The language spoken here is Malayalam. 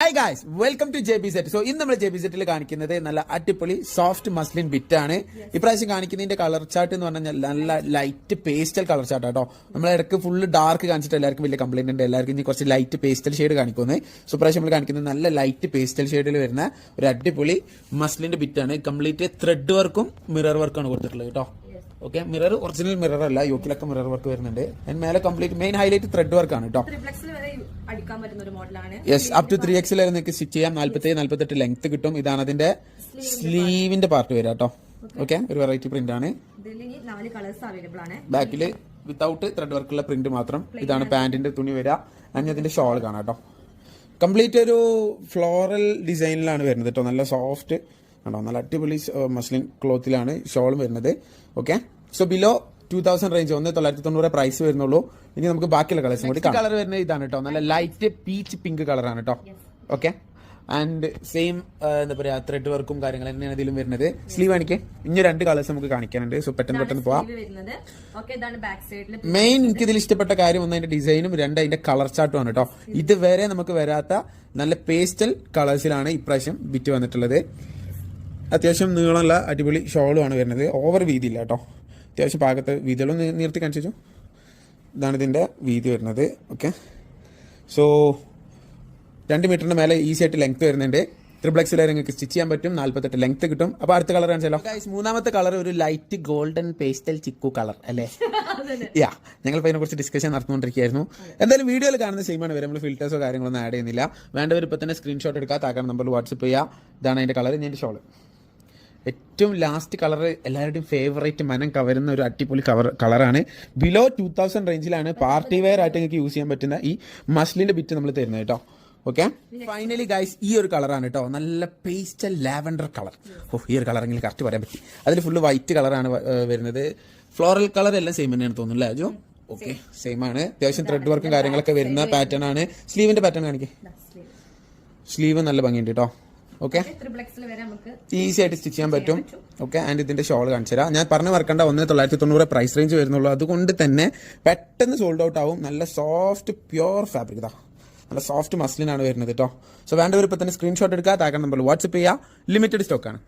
Hi guys, welcome to JB സെറ്റ്. സോ ഇന്ന് നമ്മൾ JB സെറ്റിൽ കാണിക്കുന്നത് നല്ല അടിപൊളി സോഫ്റ്റ് മസ്ലിൻ ബിറ്റ് ആണ്. ഇപ്രാവശ്യം കാണിക്കുന്നതിന്റെ കളർ ചാർട്ട് എന്ന് പറഞ്ഞാൽ നല്ല ലൈറ്റ് പേസ്റ്റൽ കളർ ചാർട്ട് കേട്ടോ. നമ്മൾ ഇടയ്ക്ക് ഫുള്ള് ഡാർക്ക് കാണിച്ചിട്ട് എല്ലാവർക്കും വലിയ കംപ്ലൈന്റ് ഉണ്ട്. എല്ലാവർക്കും ഇനി കുറച്ച് ലൈറ്റ് പേസ്റ്റൽ ഷെയ്ഡ് കാണിക്കുന്നത്. സോ ഇപ്രാവശ്യം നമ്മൾ കാണിക്കുന്നത് നല്ല ലൈറ്റ് പേസ്റ്റൽ ഷെയ്ഡിൽ വരുന്ന ഒരു അടിപൊളി മസ്ലിന്റെ ബിറ്റ് ആണ്. കംപ്ലീറ്റ് ത്രെഡ് വർക്കും മിറർ വർക്കാണ് കൊടുത്തിട്ടുള്ളത് കേട്ടോ. ഓക്കെ, മിറർ ഒറിജിനൽ മിറർ അല്ല, യോക്കിലൊക്കെ മിറർ വർക്ക് വരുന്നുണ്ട്. മേലെ complete main highlight thread work ആണ് കേട്ടോ. യെസ്, അപ് ടു 3X വരെ നിങ്ങൾക്ക് സ്റ്റിച്ച് ചെയ്യാം. 47-48 ലെങ്ത് കിട്ടും. ഇതാണ് അതിന്റെ സ്ലീവിന്റെ പാർട്ട് വരിക കേട്ടോ. ഓക്കെ, ഒരു വെറൈറ്റി പ്രിന്റ് ആണ്. ബാക്കില് വിത്തൗട്ട് ത്രെഡ് വർക്കുള്ള പ്രിന്റ് മാത്രം. ഇതാണ് പാന്റിന്റെ തുണി വരിക. അങ്ങനെ അതിന്റെ ഷോൾ കാണാം കേട്ടോ. കംപ്ലീറ്റ് ഒരു ഫ്ലോറൽ ഡിസൈനിലാണ് വരുന്നത് കേട്ടോ. നല്ല സോഫ്റ്റ് ആണോ, നല്ല അടിപൊളി മസ്ലിൻ ക്ലോത്തിലാണ് ഷോളും വരുന്നത്. Okay, so below 2000 range 1990 price വരുന്നുള്ളൂ. ഇനി നമുക്ക് ബാക്കിയുള്ള കളേഴ്സും കൂടി കളർ വരുന്നത് ഇതാണ് കേട്ടോ. നല്ല ലൈറ്റ് പീച്ച് പിങ്ക് കളറാണ് കേട്ടോ. ഓക്കെ, ആൻഡ് സെയിം എന്താ പറയാ ത്രെഡ് വർക്കും കാര്യങ്ങൾ തന്നെയാണ് ഇതിലും വരുന്നത്. സ്ലീവ് കാണിക്കേ, ഇനി 2 കളേഴ്സ് നമുക്ക് കാണിക്കാനുണ്ട്. സോ പെട്ടെന്ന് പോവാം. മെയിൻ എനിക്ക് ഇതിൽ ഇഷ്ടപ്പെട്ട കാര്യം ഒന്ന് അതിന്റെ ഡിസൈനും, 2 അതിന്റെ കളർ ചാർട്ടും ആണ് കേട്ടോ. ഇതുവരെ നമുക്ക് വരാത്ത നല്ല പേസ്റ്റൽ കളേഴ്സിലാണ് ഇപ്രാവശ്യം ബിറ്റ് വന്നിട്ടുള്ളത്. അത്യാവശ്യം നീളമുള്ള അടിപൊളി ഷോളുമാണ് വരുന്നത്. ഓവർ വീതിയില്ല കേട്ടോ, അത്യാവശ്യം പാകത്ത് വീതികളും നീർത്തി കാണിച്ചു. ഇതാണ് ഇതിൻ്റെ വീതി വരുന്നത്. ഓക്കെ, സോ 2 മീറ്ററിന് മേലെ ഈസി ആയിട്ട് ലെങ്ത് വരുന്നുണ്ട്. XXL വരെ നിങ്ങൾക്ക് സ്റ്റിച്ച് ചെയ്യാൻ പറ്റും. 48 ലെങ്ത് കിട്ടും. അപ്പോൾ അടുത്ത കളർ കാണിച്ചാലോ. മൂന്നാമത്തെ കളർ ഒരു light golden pastel chikoo colour അല്ലേ? യാ, ഞങ്ങൾ അതിനെ കുറിച്ച് ഡിസ്കഷൻ നടന്നുകൊണ്ടിരിക്കുകയായിരുന്നു. എന്തായാലും വീഡിയോയിൽ കാണുന്ന സെയിമാണ് വരെ. നമ്മൾ ഫിൽറ്റേഴ്സോ കാര്യങ്ങളൊന്നും ആഡ് ചെയ്യുന്നില്ല. വേണ്ടവർ ഇപ്പോൾ തന്നെ സ്ക്രീൻഷോട്ട് എടുക്കുക, താക്കാൻ നമ്പറിൽ വാട്സപ്പ് ചെയ്യുക. ഇതാണ് അതിൻ്റെ കളർ. ഇതിൻ്റെ ഷോള് ഏറ്റവും ലാസ്റ്റ് കളർ, എല്ലാവരുടെയും ഫേവറേറ്റ്, മനം കവരുന്ന ഒരു അടിപൊളി കളറാണ്. ബിലോ 2000 റേഞ്ചിലാണ് പാർട്ടി വെയർ ആയിട്ട് നിങ്ങൾക്ക് യൂസ് ചെയ്യാൻ പറ്റുന്ന ഈ മസ്ലിന്റെ ബിറ്റ് നമ്മൾ തരുന്നത് കേട്ടോ. ഓക്കെ, ഫൈനലി ഗൈസ് ഈ ഒരു കളറാണ് കേട്ടോ. നല്ല പേസ്റ്റൽ ലാവൻഡർ കളർ. ഈ ഒരു കളറെങ്കിലും കറക്റ്റ് പറയാൻ പറ്റി. അതിൽ ഫുള്ള് വൈറ്റ് കളറാണ് വരുന്നത്. ഫ്ലോറൽ കളർ എല്ലാം സെയിം തന്നെയാണ് തോന്നുന്നു അല്ലേ അജു? ഓക്കെ, സെയിം ആണ്. അത്യാവശ്യം ത്രെഡ് വർക്കും കാര്യങ്ങളൊക്കെ വരുന്ന പാറ്റേൺ ആണ്. സ്ലീവിന്റെ പാറ്റേൺ കാണിക്കേ. സ്ലീവ് നല്ല ഭംഗിയുണ്ട് കേട്ടോ. ഓക്കെ, ഈസി ആയിട്ട് സ്റ്റിച്ച് ചെയ്യാൻ പറ്റും. ഓക്കെ, ആൻഡ് ഇതിന്റെ ഷോൾ കാണിച്ചു തരാം. ഞാൻ പറഞ്ഞു മറക്കണ്ട, 1990 പ്രൈസ് റേഞ്ച് വരുന്നുള്ളൂ. അതുകൊണ്ട് തന്നെ പെട്ടെന്ന് സോൾഡ് ഔട്ട് ആവും. നല്ല സോഫ്റ്റ് പ്യുവർ ഫാബ്രിക് ഇതാ, നല്ല സോഫ്റ്റ് മസ്ലിൻ ആണ് വരുന്നത് കേട്ടോ. സോ വേണ്ടവർ ഇപ്പൊ തന്നെ സ്ക്രീൻഷോട്ട് എടുക്കുക, താക്കാൻ നമ്പറിൽ വാട്സപ്പ് ചെയ്യുക. ലിമിറ്റഡ് സ്റ്റോക്ക് ആണ്.